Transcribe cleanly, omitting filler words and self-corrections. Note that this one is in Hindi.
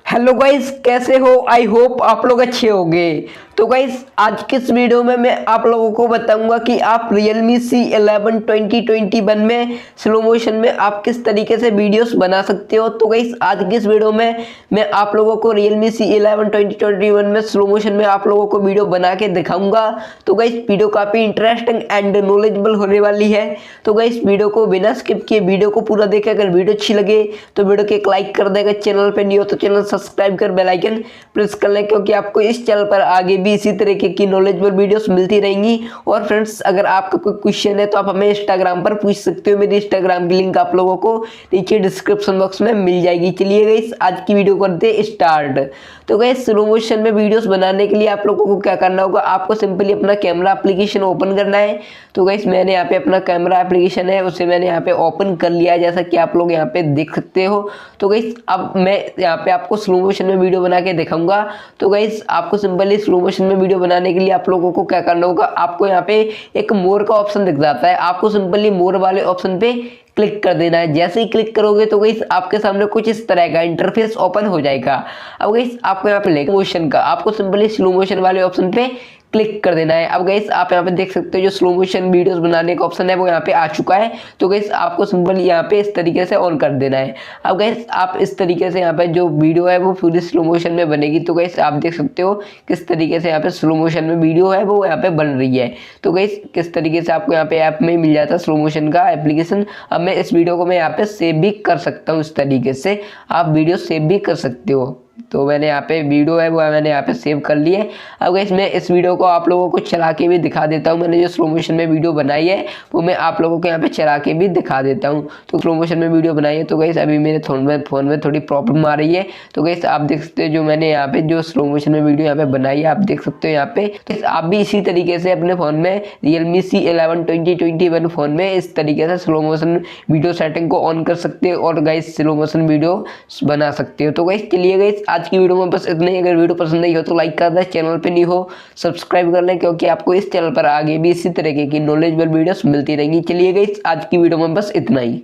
हेलो गाइस, कैसे हो? आई होप आप लोग अच्छे होंगे। तो गाइस, आज के इस वीडियो में मैं आप लोगों को बताऊंगा कि आप realme c11 2021 में स्लो मोशन में आप किस तरीके से वीडियोस बना सकते हो। तो गाइस, आज की इस वीडियो में मैं आप लोगों को realme c11 2021 में स्लो मोशन में आप लोगों को वीडियो बना के दिखाऊंगा। तो गाइस, वीडियो काफ़ी इंटरेस्टिंग एंड नॉलेजेबल होने वाली है। तो गाइस, वीडियो को बिना स्किप किए वीडियो को पूरा देखें। अगर वीडियो अच्छी लगे तो वीडियो को एक लाइक कर देगा। चैनल पे नहीं हो तो चैनल सब्सक्राइब कर बेल आइकन प्रेस कर लें, क्योंकि आपको इस चैनल पर आगे भी इसी तरीके की नॉलेजेबल वीडियोस मिलती रहेंगी। और फ्रेंड्स, अगर आपका कोई क्वेश्चन है तो आप हमें इंस्टाग्राम पर पूछ सकते हो। मेरी इंस्टाग्राम की लिंक आप लोगों को नीचे डिस्क्रिप्शन बॉक्स में मिल जाएगी। चलिए गाइस, आज की वीडियो करते हैं स्टार्ट। तो गाइस, स्लो मोशन में वीडियोस बनाने के लिए आप लोगों को क्या करना होगा, आपको सिंपली अपना कैमरा एप्लीकेशन ओपन करना है। तो गाइस, मैंने यहाँ पे अपना कैमरा एप्लीकेशन है उसे मैंने यहाँ पे ओपन कर लिया है, जैसा कि आप लोग यहाँ पे देख सकते हो। तो गाइस, अब मैं यहाँ पे आपको स्लो मोशन में वीडियो बना के दिखाऊंगा। तो गाइस, आपको सिंपली स्लो मोशन में वीडियो बनाने के लिए आप लोगों को क्या करना होगा, आपको यहाँ पे एक मोर का ऑप्शन दिख जाता है, आपको सिंपली मोर वाले ऑप्शन पे क्लिक कर देना है। जैसे ही क्लिक करोगे तो गाइस, आपके सामने कुछ इस तरह का इंटरफेस ओपन हो जाएगा। अब गाइस, आपको यहाँ पे स्लो मोशन का आपको सिंपली स्लो मोशन वाले ऑप्शन पे क्लिक कर देना है। अब गाइस, आप यहाँ पे देख सकते हो जो स्लो मोशन वीडियोस बनाने का ऑप्शन है वो यहाँ पे आ चुका है। तो गाइस, आपको सिंपल यहाँ पे इस तरीके से ऑन कर देना है। अब गाइस, आप इस तरीके से यहाँ पे जो वीडियो है वो पूरी स्लो मोशन में बनेगी। तो गाइस, आप देख सकते हो किस तरीके से यहाँ पे स्लो मोशन में वीडियो है वो यहाँ पे बन रही है। तो गाइस, किस तरीके से आपको यहाँ पे ऐप में मिल जाता है स्लो मोशन का एप्लीकेशन। अब मैं इस वीडियो को मैं यहाँ पे सेव भी कर सकता हूँ। इस तरीके से आप वीडियो सेव भी कर सकते हो। तो मैंने यहाँ पे वीडियो है वो मैंने यहाँ पे सेव कर ली है। अब गाइस, मैं इस वीडियो को आप लोगों को चला के भी दिखा देता हूँ। मैंने जो स्लो मोशन में वीडियो बनाई है वो मैं आप लोगों को यहाँ पे चला के भी दिखा देता हूँ। तो स्लो मोशन में वीडियो बनाई है। तो गाइस, अभी मेरे फ़ोन में थोड़ी प्रॉब्लम आ रही है। तो गाइस, आप देख सकते हो जो मैंने यहाँ पे जो स्लो मोशन में वीडियो यहाँ पे बनाई है, आप देख सकते हो यहाँ पे। तो आप भी इसी तरीके से अपने फ़ोन में realme c11 2021 फ़ोन में इस तरीके से स्लो मोशन वीडियो सेटिंग को ऑन कर सकते हो और गाइस स्लो मोशन वीडियो बना सकते हो। तो गाइस, चलिए गाइस, आज की वीडियो में बस इतना ही। अगर वीडियो पसंद आई हो तो लाइक कर दें, चैनल पे नहीं हो सब्सक्राइब कर लें, क्योंकि आपको इस चैनल पर आगे भी इसी तरीके की नॉलेजेबल वीडियोस मिलती रहेंगी। चलिए गाइस, आज की वीडियो में बस इतना ही।